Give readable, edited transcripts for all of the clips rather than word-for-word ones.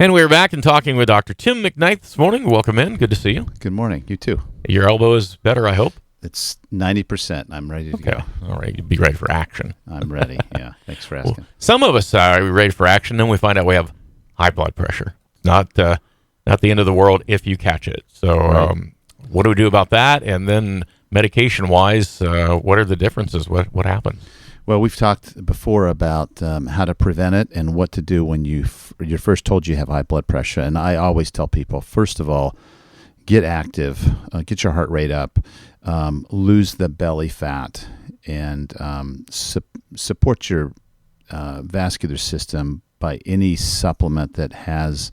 And we're back and talking with Dr. Tim McKnight this morning. Welcome in. Good to see you. Good morning. You too. Your elbow is better, I hope. It's 90%. I'm ready to go. All right. You'd be ready for action. I'm ready. Yeah. Thanks for asking. Well, some of us are ready for action, then we find out we have high blood pressure. Not the end of the world if you catch it. So Right. What do we do about that? And then medication-wise, what are the differences? What happens? Well, we've talked before about how to prevent it and what to do when you're first told you have high blood pressure. And I always tell people, first of all, get active, get your heart rate up, lose the belly fat, and support your vascular system by any supplement that has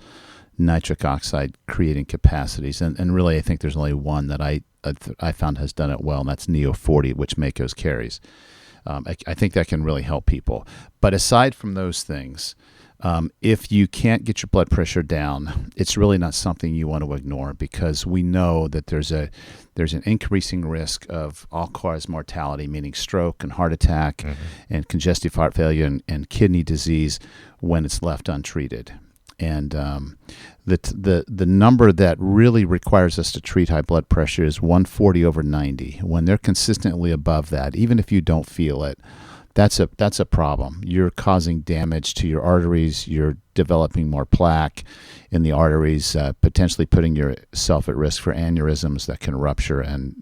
nitric oxide creating capacities. And really, I think there's only one that I found has done it well, and that's Neo 40, which Mako's carries. I think that can really help people. But aside from those things, if you can't get your blood pressure down, it's really not something you want to ignore, because we know that there's an increasing risk of all-cause mortality, meaning stroke and heart attack and congestive heart failure and kidney disease when it's left untreated. And the number that really requires us to treat high blood pressure is 140/90. When they're consistently above that, even if you don't feel it, that's a problem. You're causing damage to your arteries. You're developing more plaque in the arteries, potentially putting yourself at risk for aneurysms that can rupture and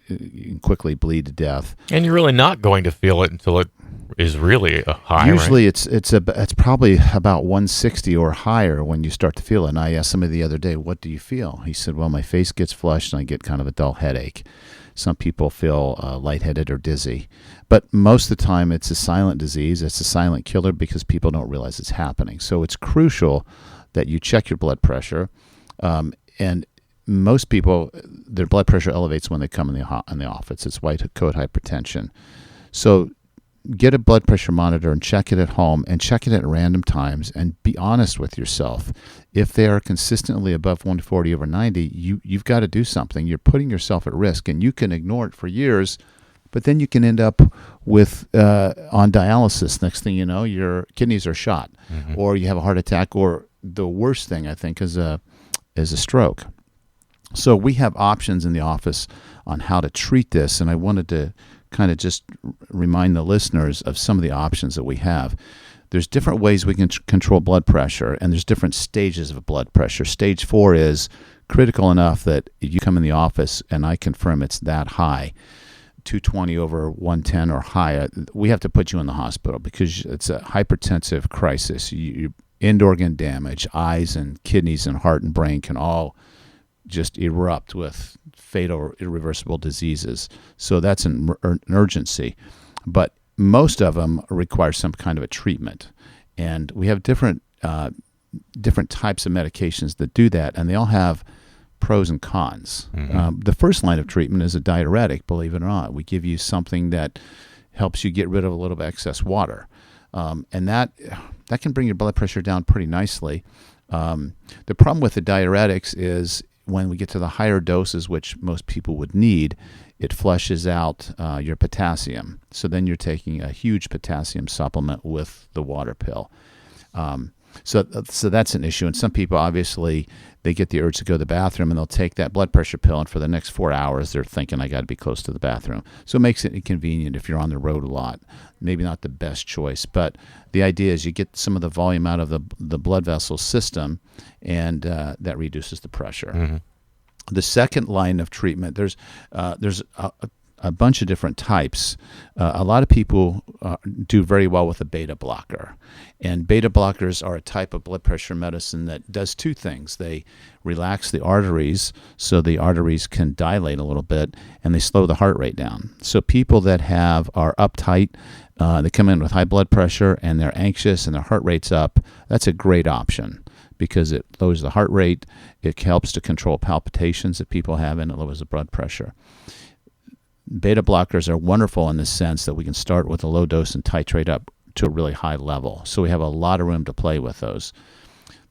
quickly bleed to death. And you're really not going to feel it until it is really high. Usually, right? it's probably about 160 or higher when you start to feel it. And I asked somebody the other day, "What do you feel?" He said, "Well, my face gets flushed and I get kind of a dull headache." Some people feel lightheaded or dizzy, but most of the time it's a silent disease. It's a silent killer because people don't realize it's happening. So it's crucial that you check your blood pressure, and most people, their blood pressure elevates when they come in the office. It's white coat hypertension. So get a blood pressure monitor and check it at home, and check it at random times, and be honest with yourself. If they are consistently above 140/90, you've got to do something. You're putting yourself at risk, and you can ignore it for years, but then you can end up with on dialysis. Next thing you know, your kidneys are shot, or you have a heart attack, or the worst thing I think is a stroke. So we have options in the office on how to treat this, and I wanted to kind of just remind the listeners of some of the options that we have. There's different ways we can control blood pressure, and there's different stages of blood pressure. Stage 4 is critical enough that you come in the office and I confirm it's that high, 220/110 or higher, we have to put you in the hospital because it's a hypertensive crisis. You end organ damage, eyes and kidneys and heart and brain can all just erupt with fatal irreversible diseases. So that's an urgency. But most of them require some kind of a treatment. And we have different types of medications that do that, and they all have pros and cons. The first line of treatment is a diuretic, believe it or not. We give you something that helps you get rid of a little bit of excess water. And that can bring your blood pressure down pretty nicely. The problem with the diuretics is when we get to the higher doses, which most people would need, it flushes out your potassium. So then you're taking a huge potassium supplement with the water pill. So that's an issue. And some people, obviously, they get the urge to go to the bathroom, and they'll take that blood pressure pill, and for the next 4 hours, they're thinking, I got to be close to the bathroom. So it makes it inconvenient if you're on the road a lot. Maybe not the best choice. But the idea is you get some of the volume out of the blood vessel system, and that reduces the pressure. The second line of treatment, there's a bunch of different types. A lot of people do very well with a beta blocker. And beta blockers are a type of blood pressure medicine that does two things. They relax the arteries so the arteries can dilate a little bit, and they slow the heart rate down. So people that are uptight, they come in with high blood pressure and they're anxious and their heart rate's up, that's a great option because it lowers the heart rate. It helps to control palpitations that people have, and it lowers the blood pressure. Beta blockers are wonderful in the sense that we can start with a low dose and titrate up to a really high level. So we have a lot of room to play with those.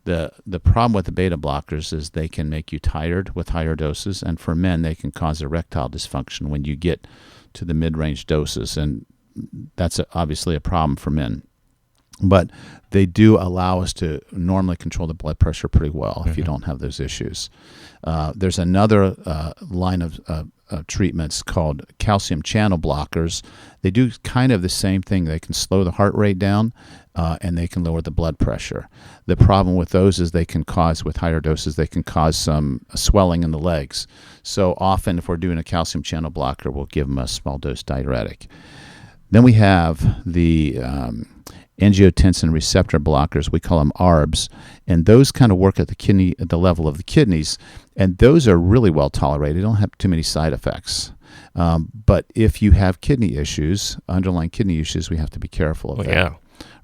The problem with the beta blockers is they can make you tired with higher doses, and for men they can cause erectile dysfunction when you get to the mid-range doses, and that's obviously a problem for men. But they do allow us to normally control the blood pressure pretty well if you don't have those issues. There's another line of treatments called calcium channel blockers. They do kind of the same thing. They can slow the heart rate down, and they can lower the blood pressure. The problem with those is they can cause, with higher doses, they can cause some swelling in the legs. So often if we're doing a calcium channel blocker, we'll give them a small dose diuretic. Then we have the angiotensin receptor blockers. We call them ARBs, and those kind of work at the level of the kidneys, and those are really well tolerated. They don't have too many side effects. But if you have kidney issues, underlying kidney issues, we have to be careful of that. Yeah.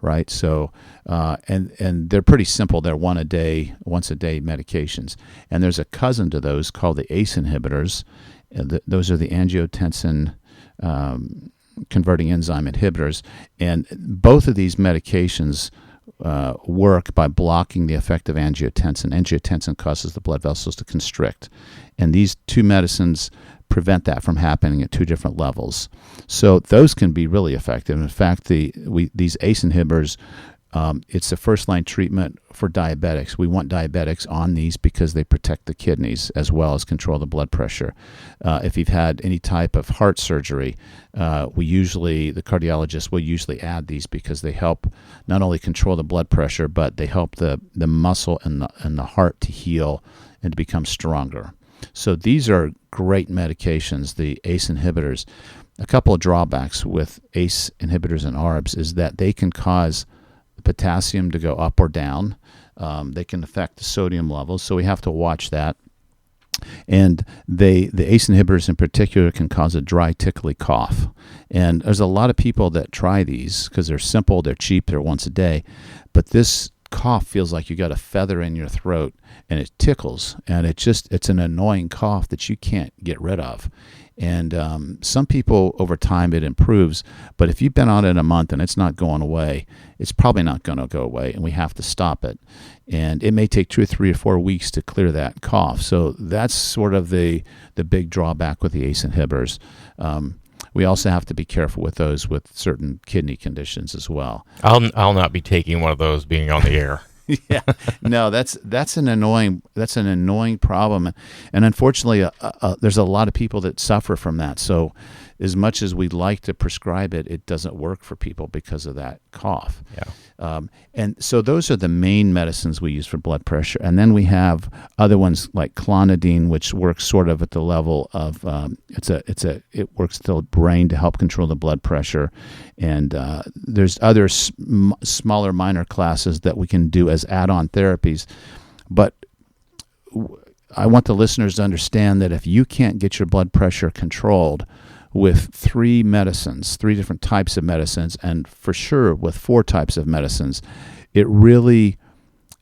Right. So, and they're pretty simple. They're once a day medications, and there's a cousin to those called the ACE inhibitors. Those are the angiotensin converting enzyme inhibitors, and both of these medications work by blocking the effect of angiotensin. Angiotensin causes the blood vessels to constrict, and these two medicines prevent that from happening at two different levels. So those can be really effective. In fact, these ACE inhibitors, it's a first-line treatment for diabetics. We want diabetics on these because they protect the kidneys as well as control the blood pressure. If you've had any type of heart surgery, the cardiologist will usually add these because they help not only control the blood pressure, but they help the muscle and the heart to heal and to become stronger. So these are great medications, the ACE inhibitors. A couple of drawbacks with ACE inhibitors and ARBs is that they can cause potassium to go up or down. They can affect the sodium levels, so we have to watch that. And the ACE inhibitors in particular can cause a dry, tickly cough. And there's a lot of people that try these because they're simple, they're cheap, they're once a day. But this cough feels like you got a feather in your throat, and it tickles, and it's an annoying cough that you can't get rid of. And some people, over time, it improves. But if you've been on it a month and it's not going away, it's probably not going to go away, and we have to stop it. And it may take 2 or 3 or 4 weeks to clear that cough. So that's sort of the big drawback with the ACE inhibitors. We also have to be careful with those with certain kidney conditions as well. I'll not be taking one of those being on the air. Yeah, no, that's an annoying problem, and unfortunately, there's a lot of people that suffer from that. So, as much as we'd like to prescribe it, it doesn't work for people because of that cough. Yeah. And so those are the main medicines we use for blood pressure, and then we have other ones like clonidine, which works sort of at the level of it works to the brain to help control the blood pressure, and there's other smaller minor classes that we can do as add-on therapies, but I want the listeners to understand that if you can't get your blood pressure controlled with 3 different types of medicines, and for sure with 4 types of medicines, it really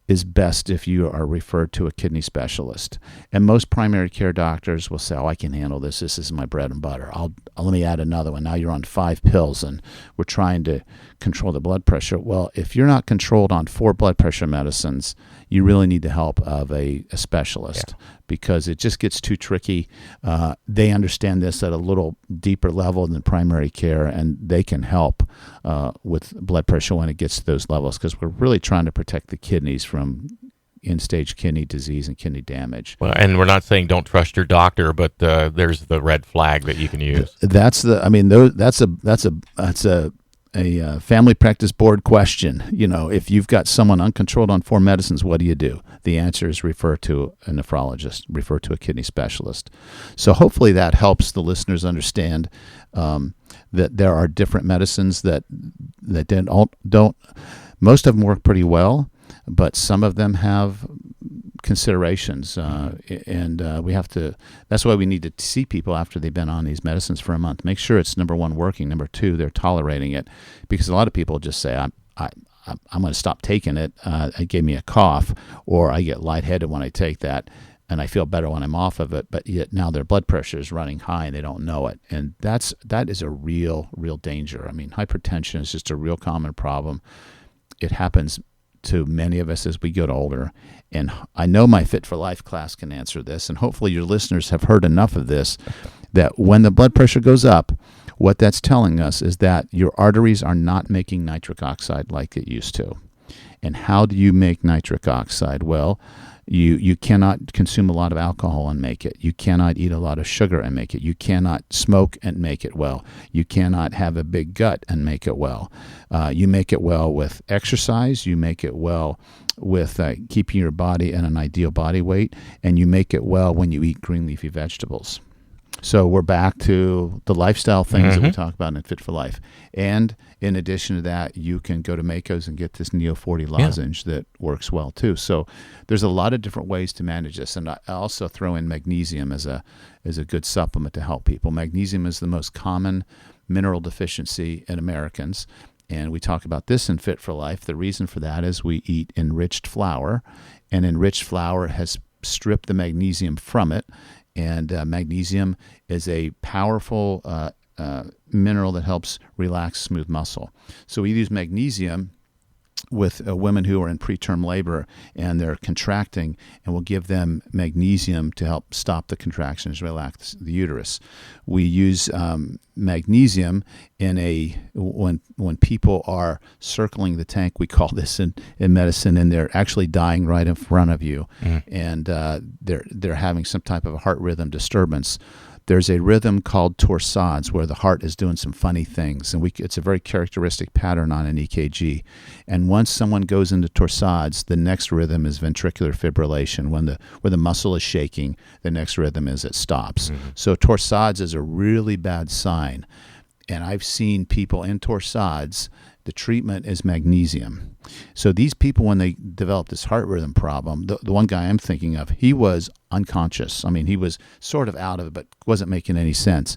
is best if you are referred to a kidney specialist. And most primary care doctors will say, I can handle this. This is my bread and butter. Let me add another one. Now you're on 5 pills and we're trying to control the blood pressure. Well, if you're not controlled on 4 blood pressure medicines, you really need the help of a specialist, because it just gets too tricky. They understand this at a little deeper level than primary care, and they can help with blood pressure when it gets to those levels, because we're really trying to protect the kidneys from end-stage kidney disease and kidney damage. Well, and we're not saying don't trust your doctor, but there's the red flag that you can use. That's a family practice board question. If you've got someone uncontrolled on 4 medicines, what do you do? The answer is refer to a nephrologist, refer to a kidney specialist. So hopefully that helps the listeners understand that there are different medicines that don't. Most of them work pretty well, but some of them have considerations, and we have to. That's why we need to see people after they've been on these medicines for a month. Make sure it's, number 1, working. Number 2, they're tolerating it, because a lot of people just say, I'm going to stop taking it. It gave me a cough, or I get lightheaded when I take that, and I feel better when I'm off of it. But yet now their blood pressure is running high and they don't know it, and that is a real danger. I mean, hypertension is just a real common problem. It happens to many of us as we get older. And I know my Fit for Life class can answer this, and hopefully your listeners have heard enough of this that when the blood pressure goes up, what that's telling us is that your arteries are not making nitric oxide like it used to. And how do you make nitric oxide? Well, you cannot consume a lot of alcohol and make it. You cannot eat a lot of sugar and make it. You cannot smoke and make it well. You cannot have a big gut and make it well. You make it well with exercise. You make it well with keeping your body in an ideal body weight. And you make it well when you eat green leafy vegetables. So we're back to the lifestyle things that we talk about in Fit for Life. And in addition to that, you can go to Mako's and get this Neo 40 lozenge that works well too. So there's a lot of different ways to manage this. And I also throw in magnesium as a good supplement to help people. Magnesium is the most common mineral deficiency in Americans. And we talk about this in Fit for Life. The reason for that is we eat enriched flour, and enriched flour has stripped the magnesium from it. And magnesium is a powerful mineral that helps relax smooth muscle. So we use magnesium with women who are in preterm labor and they're contracting, and we'll give them magnesium to help stop the contractions, relax the uterus. We use magnesium when people are circling the tank. We call this in medicine, and they're actually dying right in front of you, and they're having some type of a heart rhythm disturbance. There's a rhythm called torsades where the heart is doing some funny things, and it's a very characteristic pattern on an EKG. And once someone goes into torsades, the next rhythm is ventricular fibrillation. Where the muscle is shaking, the next rhythm is it stops. So torsades is a really bad sign. And I've seen people in torsades, the treatment is magnesium. So these people, when they develop this heart rhythm problem, the one guy I'm thinking of, he was unconscious. I mean, he was sort of out of it, but wasn't making any sense.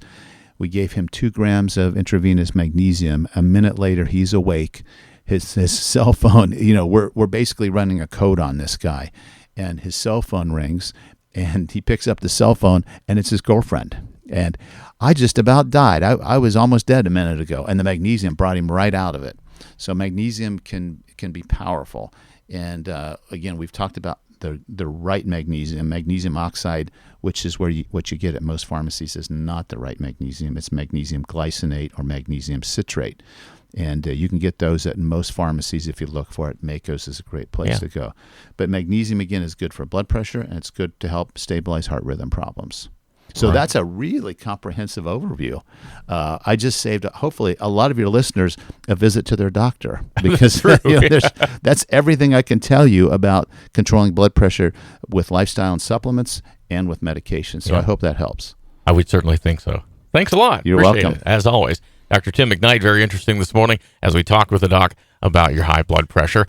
We gave him 2 grams of intravenous magnesium. A minute later, he's awake. His cell phone, we're basically running a code on this guy. And his cell phone rings, and he picks up the cell phone, and it's his girlfriend. And I just about died. I was almost dead a minute ago, and the magnesium brought him right out of it. So magnesium can be powerful. And again, we've talked about the right magnesium. Magnesium oxide, which is what you get at most pharmacies, is not the right magnesium. It's magnesium glycinate or magnesium citrate. And you can get those at most pharmacies if you look for it. Mako's is a great place to go. But magnesium, again, is good for blood pressure, and it's good to help stabilize heart rhythm problems. So that's a really comprehensive overview. I just saved, hopefully, a lot of your listeners a visit to their doctor, because that's everything I can tell you about controlling blood pressure with lifestyle and supplements and with medication. So I hope that helps. I would certainly think so. Thanks a lot. You're Appreciate welcome. it, as always. Dr. Tim McKnight, very interesting this morning as we talked with the doc about your high blood pressure.